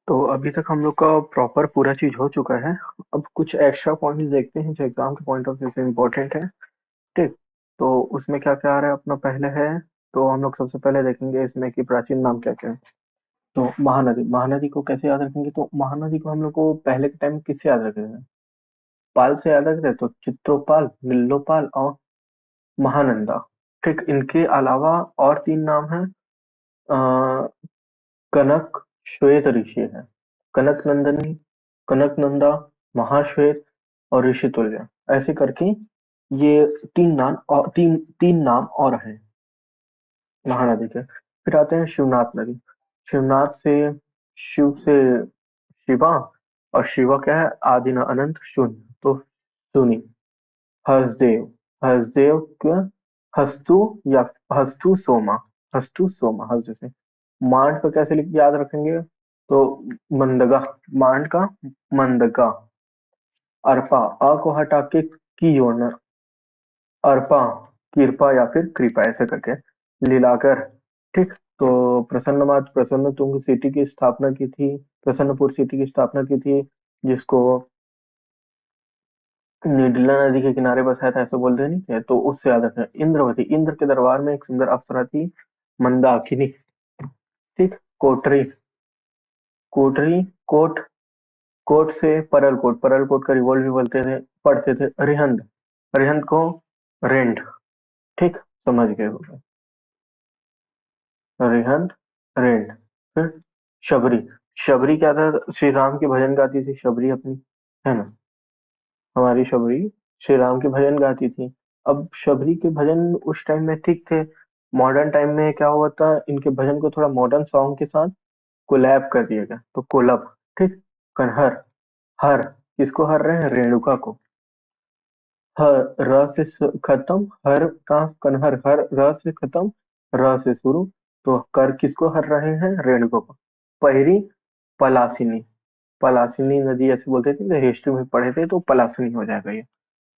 तो अभी तक हम लोग का प्रॉपर पूरा चीज हो चुका है। अब कुछ एक्स्ट्रा पॉइंट्स देखते हैं जो एग्जाम के पॉइंट ऑफ व्यू से इम्पोर्टेंट है। ठीक। तो उसमें क्या क्या आ रहा है अपना पहले है। तो हम लोग सबसे पहले देखेंगे इसमें कि प्राचीन नाम क्या क्या है। तो महानदी, महानदी को कैसे याद रखेंगे? तो महानदी को हम लोग को पहले के टाइम में किससे याद रखेंगे? पाल से याद रखते हैं तो चित्रोपाल, विल्लोपाल और महानंदा। ठीक, इनके अलावा और तीन नाम है। कनक, श्वेत ऋषि है। कनक नंदनी, कनक नंदा, महाश्वेत और ऋषितुल्य, ऐसे करके ये तीन नाम और तीन तीन नाम और हैं महानदी के। फिर आते हैं शिवनाथ नदी। शिवनाथ से शिव से शिवा, और शिवा क्या है? आदि न अनंत शून्य, तो शून्य। हसदेव, हसदेव क्या? हस्तु या हस्तु सोमा, हस्तु सोमा हस जैसे। मांड को कैसे लिख याद रखेंगे? तो मंदगा, मांड का मंदगा। अर्पा, अ को हटा के की जोड़ना, अर्पा, कृपा या फिर कृपा ऐसे करके। लीलाकर। ठीक। तो प्रसन्नमात, प्रसन्न तुंग सिटी की स्थापना की थी, प्रसन्नपुर सिटी की स्थापना की थी, जिसको नीडला नदी के किनारे बसाया था ऐसे बोलते नहीं थे, तो उससे याद रखना। इंद्रवती, इंद्र के दरबार में एक सुंदर अप्सरा थी, मंदाकिनी। ठीक। कोटरी, कोटरी, कोट, कोट से परल कोट, परल कोट का रिवॉल्व भी बोलते थे, पढ़ते थे। अरिहंत, अरिहंत को रेंड। ठीक, समझ गए होगे। अरिहंत, रेंड। फिर शबरी, शबरी क्या था? श्री राम के भजन गाती थी शबरी अपनी, है ना? हमारी शबरी श्री राम के भजन गाती थी। अब शबरी के भजन उस टाइम में ठीक थे। मॉडर्न टाइम में क्या हुआ था, इनके भजन को थोड़ा मॉडर्न सॉन्ग के साथ कोलैब कर दिया गया, तो कोलब। ठीक। कन्हर, हर, किसको हर रहे हैं? रेणुका को। हर, र से खत्म, हर का कन्हर, हर र से खत्म, र से शुरू, तो कर किसको हर रहे हैं? रेणुका को। पहिरी, पलासिनी, पलासिनी नदी ऐसे बोलते थे, तो हिस्ट्री में पढ़े थे, तो पलासिनी हो जाएगा ये।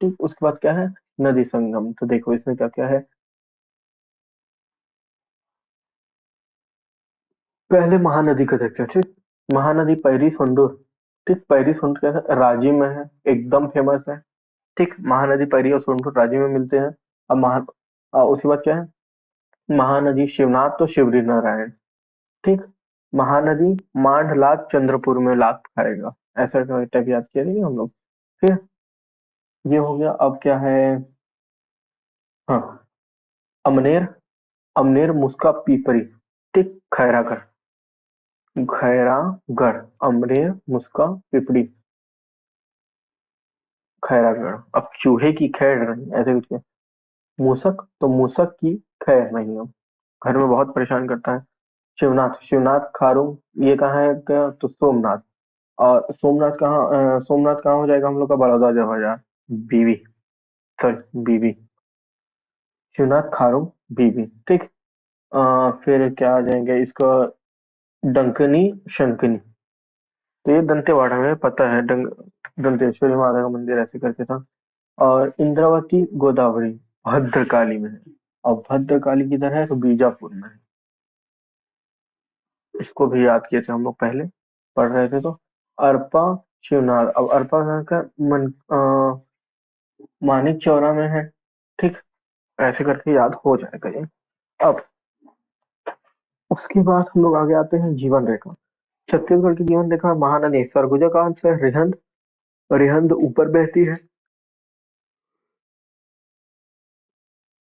ठीक। उसके बाद क्या है? नदी संगम। तो देखो इसमें क्या क्या है। पहले महानदी का देखते हैं। ठीक। महानदी पैरी सोंडूर। ठीक, पैरी सोंडूर क्या है? रांची में है, एकदम फेमस है। ठीक, महानदी पैरी और सोंडूर रांची में मिलते हैं। अब उसके बाद क्या है? महानदी शिवनाथ तो शिवरी नारायण। ठीक। महानदी मांड लाख चंद्रपुर में लाख खाएगा, ऐसा टाइप याद किया था हम लोग। फिर ये हो गया। अब क्या है? हाँ, अमनेर, अमनेर मुस्का पीपरी। ठीक, खैरागढ़, खैरागढ़, अमनेर मुस्का पिपड़ी, खैरागढ़। अब चूहे की खैर नहीं, ऐसे कुछ है। मूसक, तो मूसक की खैर नहीं। अब घर में बहुत परेशान करता है। शिवनाथ, शिवनाथ खारुंग, ये कहाँ है क्या? तो सोमनाथ। और सोमनाथ कहाँ, सोमनाथ कहाँ हो जाएगा हम लोग का? बड़ौदा जब बाजार। बीवी, सॉरी बीवी। शिवनाथ खारुंग, बीवी। ठीक। फिर क्या आ जाएंगे इसका? डंकनी, शंकनी। तो ये दंतेवाड़ा में पता है, दंतेश्वरी माता का मंदिर ऐसे करके था। और इंद्रावती, गोदावरी भद्रकाली में है। और भद्रकाली किधर है? तो बीजापुर में है। इसको भी याद किए थे हम लोग पहले, पढ़ रहे थे तो। अरपा, शिवनाथ। अब अरपा कहाँ का? मानिक चौरा में है। ठीक, ऐसे करके याद हो जाएगा ये। अब उसके बाद हम लोग आगे आते हैं जीवन रेखा। छत्तीसगढ़ की जीवन रेखा, महानदी सरगुजा कहाँ से है? रिहंद, रिहंद ऊपर बहती है।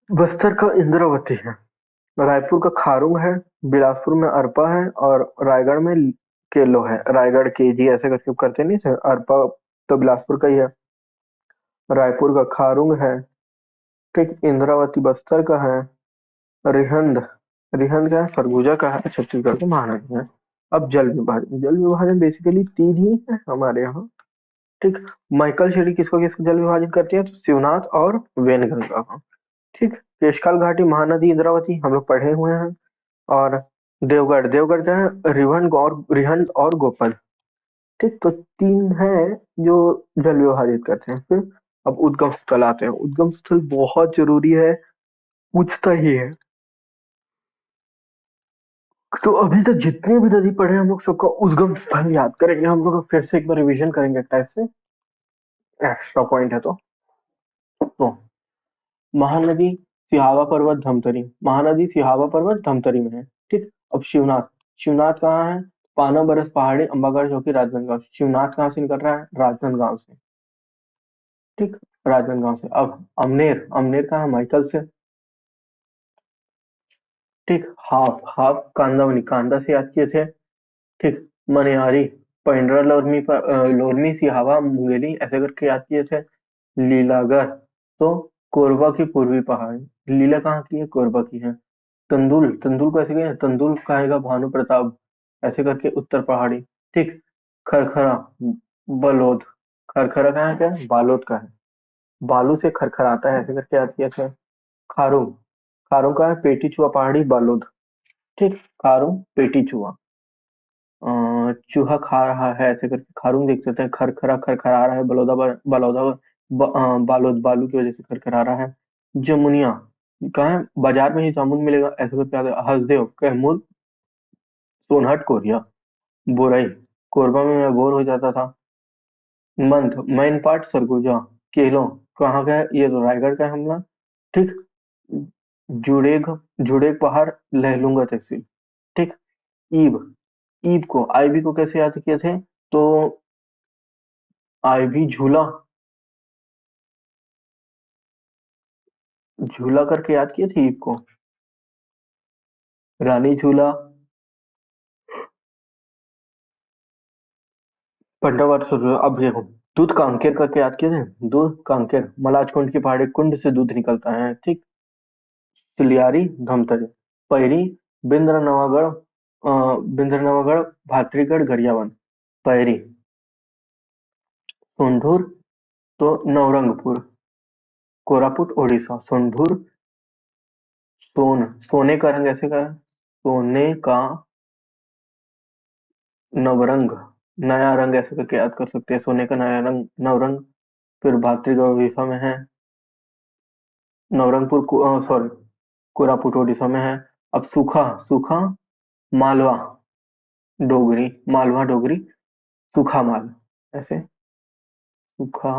बस्तर का इंद्रावती है। रायपुर का खारुंग है। बिलासपुर में अरपा है। और रायगढ़ में केलो है। रायगढ़ केजी ऐसे करके करते नहीं थे? अरपा तो बिलासपुर का ही है। रायपुर का खारुंग है। ठीक। इंद्रावती बस्तर का है। रिहंद, रिहंद का है, सरगुजा का है, छत्तीसगढ़ का महानदी है। अब जल विभाजन, जल विभाजन बेसिकली तीन ही है हमारे यहाँ। ठीक। माइकल शेरी किसको किसको जल विभाजित करती है? तो शिवनाथ और वेनगंगा को। ठीक। केशकाल घाटी, महानदी, इंद्रावती हम लोग पढ़े हुए हैं। और देवगढ़, देवगढ़ क्या है? रिहंद और गोपल। ठीक, तो तीन है जो जल विभाजित करते हैं। फिर अब उद्गम स्थल आते हैं। उद्गम स्थल बहुत जरूरी है, पूछता ही है। तो अभी तक जितने भी नदी पढ़े हम लोग सबका उद्गम स्थल याद करेंगे, हम लोग फिर से एक बार रिवीजन करेंगे एक टाइप से, एक्स्ट्रा पॉइंट है तो महानदी सिहावा पर्वत धमतरी, महानदी सिहावा पर्वत धमतरी में है। ठीक। अब शिवनाथ, शिवनाथ कहाँ है? पाना बरस पहाड़ी अंबागढ़ जो कि राजनांदगांव। शिवनाथ कहाँ से निकल रहा है? राजनांदगांव से। ठीक। राजनांदगांव से। अब अमनेर, अमनेर कहाँ है? माइकल से। ठीक। हाफ, हाफ कांदावली, कांदा से याद किए थे। ठीक। मनिहारी, पेंड्रा लोरमी लोरमी सिहावा मुंगेली ऐसे करके याद किए थे। लीलागढ़, तो कोरबा की पूर्वी पहाड़ी। लीला कहाँ की है? कोरबा की है। तंदुल, तंदुल को ऐसे कहें, तंदुल कहेगा भानु प्रताप ऐसे करके उत्तर पहाड़ी। ठीक। खरखरा, बलौद, खरखरा कहाँ है? क्या है? बालोद का है। बालू से खरखरा आता है ऐसे करके याद किया था। खारूं, खारूं का है? पेटी चुआ पहाड़ी बालोद। ठीक। खारूं पेटी चुआ। चूहा खा रहा है ऐसे करके खारूं देख सकते हैं। खरखरा, खरखरा रहा है बलौदा, बलौदा बालोद, बालू की वजह से खरखरा रहा है। जमुनिया कहाँ है? बाजार में ही जामुन मिलेगा ऐसे करके याद है। हसदेव, कैमूर, सोनहट, कोरिया। बोरई, कोरबा में मैं बोर हो जाता था। मंथ, मैनपाट, सरगुजा। केलो कहाँ का है? ये तो रायगढ़ का है हमला। ठीक। जुड़ेग, जुड़ेग पहाड़, लहलूंगा तहसील। ठीक। ईब, ईब को, आईबी को कैसे याद किए थे? तो आईबी झूला, झूला करके याद किए थे ईब को। रानी झूला, पंडावर सुरु। अब देखो, दूध कांकेर करके याद किए थे। दूध कांकेर, मलाजकुंड की पहाड़ी, कुंड से दूध निकलता है। ठीक। सुलियारी, धमतरी। पैरी, बिंद्र नवागढ़, बिंद्र नवागढ़, भातरीगढ़, गरियाबंद। पैरी। सोंढूर, तो नवरंगपुर, कोरापुट, ओडिशा। सोंढूर, सोने का रंग ऐसे का है? सोने का नवरंग, नया रंग ऐसे करके याद कर सकते हैं। सोने का नया रंग नवरंग। फिर भातृगढ़ उड़ीसा में है। नवरंगपुर, सॉरी, कोरापुट उड़ीसा में है। अब सूखा, सूखा मालवा डोगरी, मालवा डोगरी, सूखा माल ऐसे, सूखा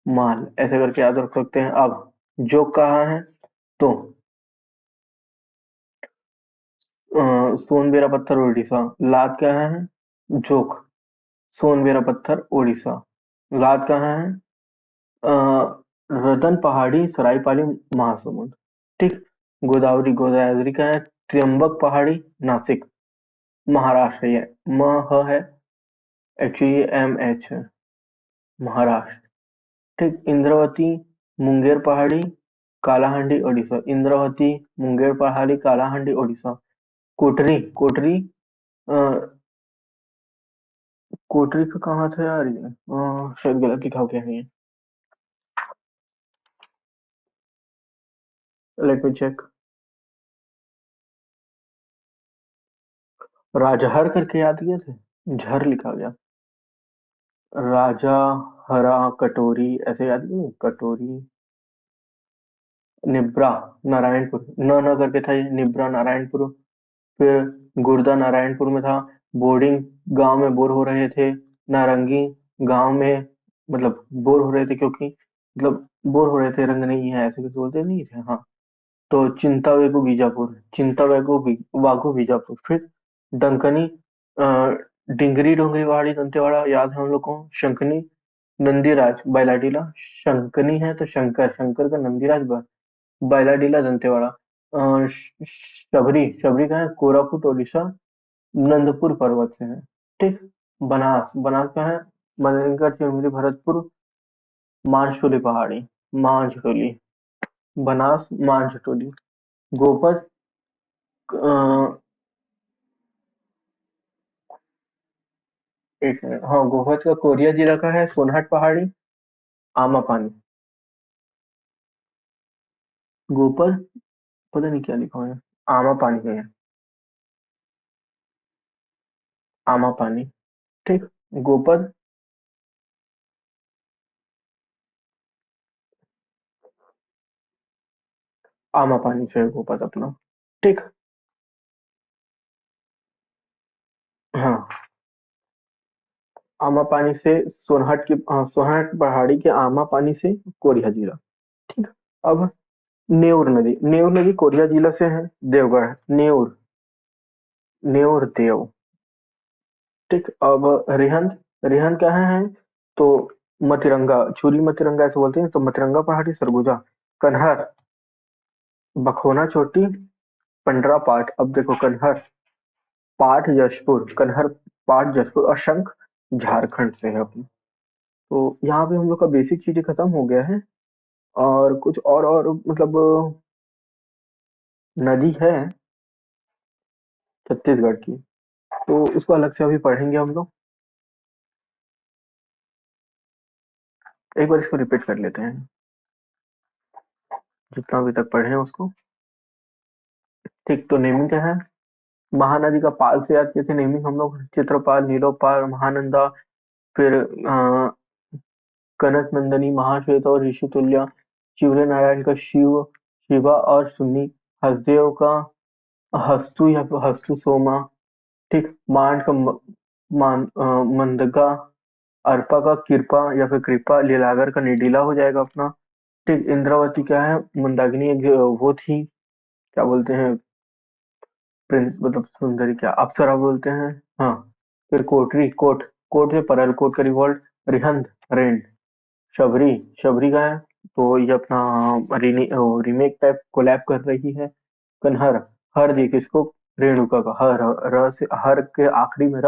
माल ऐसे करके याद रख सकते हैं। अब जोक कहाँ है? तो सोनबेरा पत्थर उड़ीसा। लात कहाँ है? जोक, सोनबेरा पत्थर उड़ीसा। लात कहाँ है? रतन पहाड़ी, सरायपाली, महासमुंद। ठीक। गोदावरी, गोदावरी का है? त्र्यंबक पहाड़ी, नासिक, महाराष्ट्र। ये म ह है, एक्चुअली एम एच है, महाराष्ट्र। ठीक। इंद्रावती, मुंगेर पहाड़ी, कालाहांडी, ओडिशा। इंद्रावती, मुंगेर पहाड़ी, कालाहांडी, ओडिशा। कोटरी, कोटरी, अ, कोटरी का कहाँ था यार ये? शायद गलत लिखा हो गया है ये। Let me check. राजहर करके याद किए थे, झर लिखा गया। राजा, हरा, कटोरी ऐसे याद नहीं? कटोरी, निब्रा, नारायणपुर, न न करके था ये, निब्रा नारायणपुर। फिर गुर्दा नारायणपुर में था। बोर्डिंग, गांव में बोर हो रहे थे। नारंगी, गांव में, मतलब बोर हो रहे थे क्योंकि, मतलब बोर हो रहे थे, रंग नहीं है ऐसे कुछ बोलते नहीं थे। हाँ। तो चिंता वेगु बीजापुर, चिंता वेगु वागु बीजापुर। फिर डंकनी, डिंगरी डोंगरी पहाड़ी दंतेवाड़ा याद है हम लोग को। शंखनी, नंदीराज, बैलाडीला। शंकनी है तो शंकर, शंकर का नंदीराज, बैलाडीला, दंतेवाड़ा। शबरी, शबरी का है? कोरापुट ओडिशा, नंदपुर पर्वत से है। ठीक। बनास, बनास का है? मनेनगढ़, चिरमिरी, भरतपुर, मानचूली पहाड़ी, मानचूली। बनास, मानचूली। गोपद, एक मिनट, हाँ, गोहद का कोरिया जिला का है। सोनहट पहाड़ी, आमा पानी। गोपद, पता नहीं क्या लिखा हुआ है। आमा पानी का है, आमा पानी। ठीक। गोपद, आमा पानी से है गोपद अपना। ठीक। आमापानी से सोनहट पहाड़ी के आमापानी से कोरिया जिला। ठीक। अब नेउर नदी कोरिया जिला से है। देवगढ़ नेउर, नेउर देव। ठीक। अब रिहंद, रिहंद क्या है? तो मतिरंगा, छुरी मतिरंगा ऐसे बोलते हैं, तो मतिरंगा पहाड़ी सरगुजा। कन्हर, बखोना चोटी, पंडरा पाठ। अब देखो कन्हर पाठ जशपुर, कन्हर पाठ जशपुर, और शंख झारखंड से है अपना। तो यहाँ पे हम लोग का बेसिक चीजें खत्म हो गया है। और कुछ और मतलब नदी है छत्तीसगढ़ की, तो उसको अलग से अभी पढ़ेंगे हम लोग। एक बार इसको रिपीट कर लेते हैं, जितना अभी तक पढ़े हैं उसको। ठीक। तो नेमिंग क्या है? महानदी का पाल से याद किए थे नेमिंग हम लोग, चित्रपाल, नीलोपाल, महानंदा। फिर कनक नंदनी, महाश्वेता और ऋषितुल्य। शिवरे नारायण का शिव, शिवा और सुन्नी। हसदेव का हस्तु या फिर हस्तु सोमा। ठीक। मांड का मंदगा। अर्पा का कृपा या फिर कृपा। लीलागर का निडीला हो जाएगा अपना। ठीक। इंद्रावती क्या है? मंदाकिनी एक वो थी, क्या बोलते हैं, प्रिंस मतलब सुंदरी, क्या अप्सरा बोलते हैं। हाँ। फिर कोटरी, कोट से परल, कोट का रिवॉल्ट। रिहंद रेन। शबरी, शबरी का है, तो ये अपना रीमेक टाइप कोलैब कर रही है। कन्हर, हर जी किसको? रेणुका का हर, र से हर के आखिरी में र,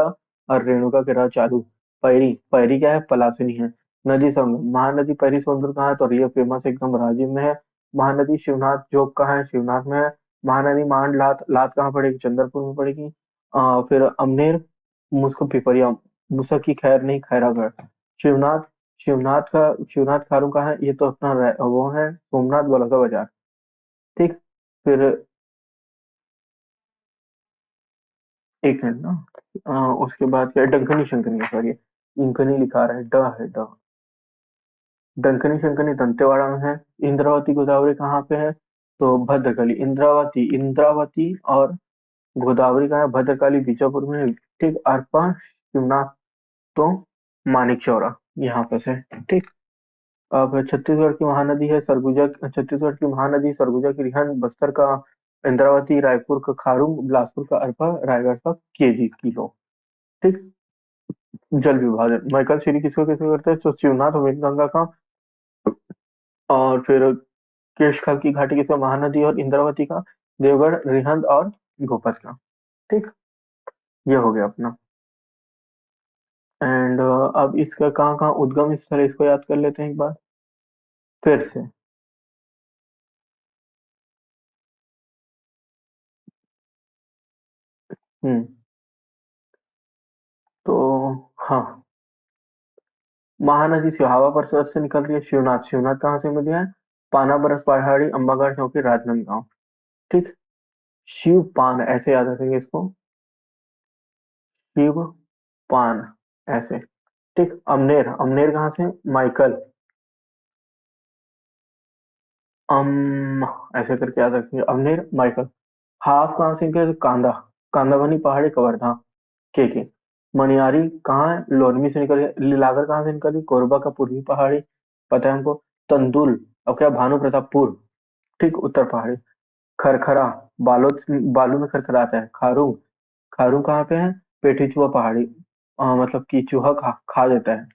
और रेणुका के र चालू। पैरी, पैरी क्या है? पलासिनी है। नदी संगम, महानदी पैरी समुद्र कहाँ है? तो ये फेमस एकदम राजीव में है। महानदी शिवनाथ जोग कहाँ है? शिवनाथ में है। महानदी मांड लात, लात कहाँ पड़ेगी? चंद्रपुर में पड़ेगी। फिर अमनेर, मुस्को पिपरिया, मुसक की खैर नहीं, खैरागढ़। शिवनाथ, शिवनाथ खारू कहाँ है? ये तो अपना वो है सोमनाथ बलौदा बाजार। ठीक। फिर एक मिनट ना, उसके बाद क्या है? डंकनी शंकनी, सॉरी इंकनी लिखा रहा है, ड है ड। डंकनी शंकनी दंतेवाड़ा में है। इंद्रावती गोदावरी कहाँ पे है? तो भद्रकाली। इंद्रावती, इंद्रावती और गोदावरी कहाँ है? भद्रकाली बीजापुर में है। ठीक। अर्पा शिवनाथ तो मानिक चौरा, यहाँ पे से। ठीक। अब छत्तीसगढ़ की महानदी है सरगुजा। छत्तीसगढ़ की महानदी सरगुजा की रिहंद, बस्तर का इंद्रावती, रायपुर का खारून, बिलासपुर का अरपा, रायगढ़ का केजी किलो। ठीक। जल विभाजन, माइकल सीरी किसको किसको करते हैं? तो शिवनाथ और वेदगंगा का। और फिर केशखाल की घाटी किसका? महानदी और इंद्रावती का। देवगढ़, रिहंद और गोपत का। ठीक। ये हो गया अपना। एंड अब इसका कहाँ कहाँ उद्गम स्थल है, इसको याद कर लेते हैं एक बार फिर से। हम्म। तो हाँ, महानदी सिहावा परिसर से निकल रही है। शिवनाथ, शिवनाथ कहाँ से मिली है? पाना, बरस पहाड़ी, अंबागढ़ चौकी, राजनांदगांव। ठीक। शिव पान ऐसे याद रखेंगे इसको, शिव पान ऐसे। ठीक। अमनेर, अमनेर कहाँ से? माइकल, अम ऐसे करके याद रखेंगे, अमनेर माइकल। हाफ कहाँ से निकले? तो कांदा, कांदावनी पहाड़ी, कवर्धा के। मनियारी कहाँ है? लोरमी से निकल गया। लीलागर कहाँ से निकली? कोरबा का पूर्वी पहाड़ी, पता है हमको। तंदुल, अब क्या? भानु प्रतापपुर। ठीक। उत्तर पहाड़ी। खरखरा, बालोद, बालू में खरखरा आता है। खारू, खारू कहाँ पे है? पेटी चूहा पहाड़ी। मतलब कि चूहा खा देता है,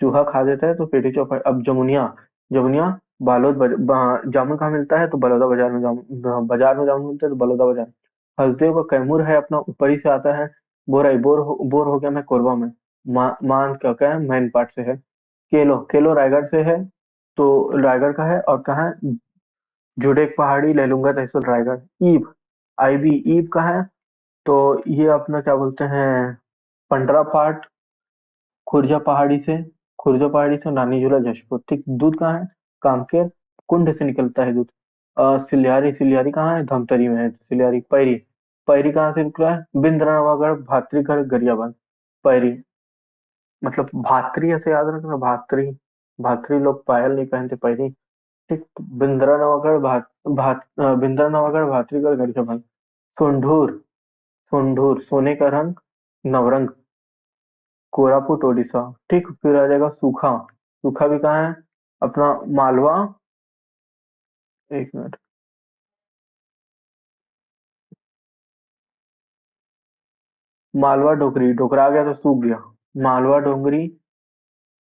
चूहा खा देता है तो पेटी चूहा अब जमुनिया, जमुनिया बालोद जामुन कहाँ मिलता है? तो बलौदा बाजार में बाजार में जामुन मिलता है, तो बलौदा बाजार। हसदेव का कैमूर है अपना, ऊपर ही से आता है। बोराई, बोर हो गया मैं कोरबा में। मान क्या है? मैन पाट से है। केलो, केलो रायगढ़ से है, तो रायगढ़ का है। और कहाँ है? जुडेक पहाड़ी, लैलूंगा तहसील रायगढ़। ईब, आईबी, ईब का है, तो ये अपना क्या बोलते हैं, पंडरा पाठ, खुर्जा पहाड़ी से, खुर्जा पहाड़ी से नानी झूला जशपुर। ठीक। दूध कहाँ है? कामकेर कुंड से निकलता है दूध। सिलियारी, सिलियारी कहाँ है? धमतरी में है सिलियारी। पैरी, पैरी कहाँ से निकला है? बिंद्रा नवागढ़, भातरीगढ़, गरियाबंद। पैरी मतलब भातरी ऐसे याद रखना, भातरी, भातरी लोग पायल नहीं पहनते, पैरी। ठीक। बिंद्रा नवागढ़, बिंद्रा नवागढ़, भातरीगढ़, गरियाबंद। सोंढूर, सोंढूर सोने का रंग, नवरंग। कोरापुट ओडिशा। ठीक, फिर आ जाएगा सूखा। सूखा भी कहाँ है? अपना मालवा। एक मिनट। मालवा डोगरी, डोकरा गया तो सूख गया। मालवा डोंगरी,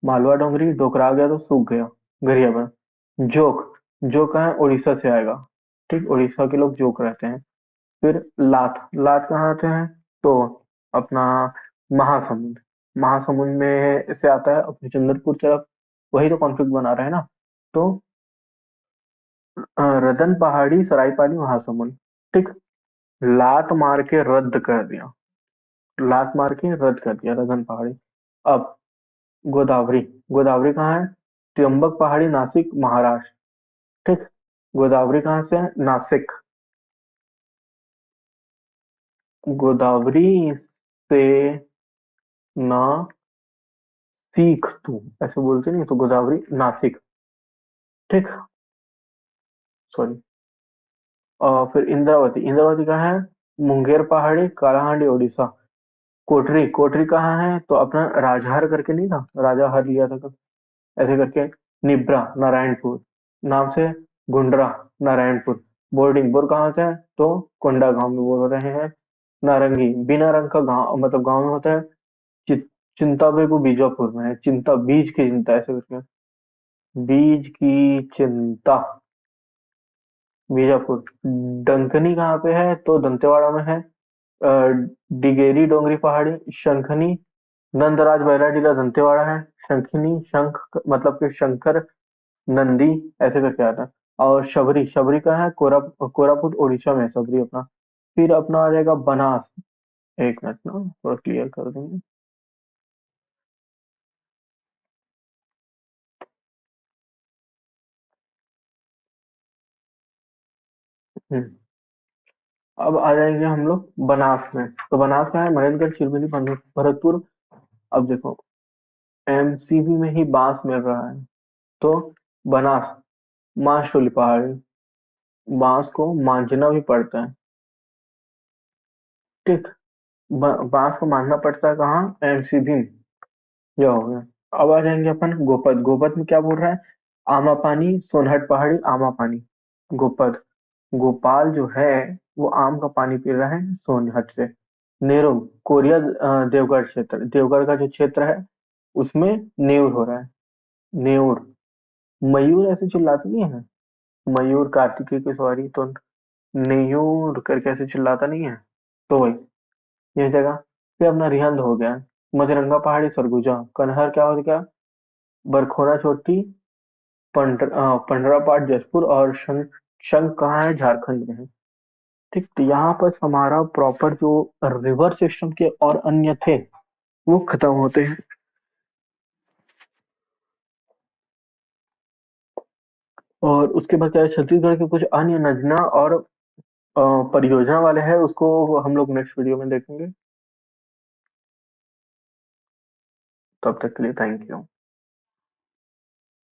मालवा डोंगरी डोकरा गया तो सूख गया। गरियाबंद। जोक, जोक कहाँ है? उड़ीसा से आएगा। ठीक, उड़ीसा के लोग जोक रहते हैं। फिर लात, लात कहाँ आते हैं? तो अपना महासमुंद। महासमुंद में से आता है अपने चंद्रपुर तरफ। वही तो कॉन्फ्लिक्ट बना रहे हैं ना। तो रतन पहाड़ी सरायपाली महासमुंद। ठीक, लात मार के रद्द कर दिया। लात मार के रद्द कर दिया रतन पहाड़ी। अब गोदावरी। गोदावरी कहाँ है? त्र्यंबक पहाड़ी नासिक महाराष्ट्र। ठीक, गोदावरी कहाँ से है? नासिक। गोदावरी से ना सीख तू, ऐसे बोलते नहीं तो गोदावरी नासिक। ठीक, सॉरी। और फिर इंद्रावती, इंद्रावती कहाँ है? मुंगेर पहाड़ी कालाहांडी उड़ीसा। कोटरी, कोटरी कहाँ है? तो अपना राजहर करके नहीं था, राजा हर लिया था कब, ऐसे करके। निब्रा नारायणपुर नाम से। गुंडरा नारायणपुर। बोर्डिंग, बोर कहाँ से है? तो कोंडा गांव में बोल रहे हैं। नारंगी, बिना रंग का गांव, मतलब गांव में होता है। चि, चिंता बेगू बीजापुर में है। चिंता, बीज की चिंता, ऐसे करके। बीज की चिंता, बीजापुर। डंकनी कहाँ पे है? तो दंतेवाड़ा में है। अ, डिगेरी डोंगरी पहाड़ी। शंखनी, नंदराज बैराडीला दंतेवाड़ा है। शंखिनी, शंख मतलब कि शंकर, नंदी, ऐसे करके आता है। और शबरी, शबरी का है कोरापुट उड़ीसा में है शबरी अपना। फिर अपना आ जाएगा बनास। एक मिनट ना, थोड़ा क्लियर कर देंगे। हम्म, अब आ जाएंगे हम लोग बनास में। तो बनास का है महेंद्रगढ़, चिरमिली, भरतपुर। अब देखो, एमसीबी में ही बांस मिल रहा है। तो बनास, मांसोली पहाड़ी। बांस को मांझना भी पड़ता है। ठीक, बांस को मांझना पड़ता है कहाँ? एमसीबी में। यह हो गया। अब आ जाएंगे अपन गोपद। गोपद में क्या बोल रहा है? आमा पानी, सोनहट पहाड़ी, आमा पानी। गोपद, गोपाल जो है वो आम का पानी पी रहा है सोनहट से। नेरुल, कोरिया देवगढ़ क्षेत्र, देवगढ़ का जो क्षेत्र है उसमें नेउर हो रहा है। नेउर। मयूर ऐसे चिल्लाते नहीं है? मयूर कार्तिकेय की सवारी तो नेयूर करके ऐसे चिल्लाता नहीं है? तो वही, ये जगह। फिर अपना रिहंद हो गया। मजरंगा पहाड़ी, सरगुजा। कनहर क्या हो गया? बरखोरा चोटी, पंडरा पाठ जसपुर। और शंख कहाँ है? झारखंड में है। ठीक, तो यहाँ पर हमारा प्रॉपर जो रिवर सिस्टम के और अन्य थे वो खत्म होते हैं। और उसके बाद क्या है, छत्तीसगढ़ के कुछ अन्य नदियां और परियोजना वाले हैं, उसको हम लोग नेक्स्ट वीडियो में देखेंगे। तब तक के लिए थैंक यू।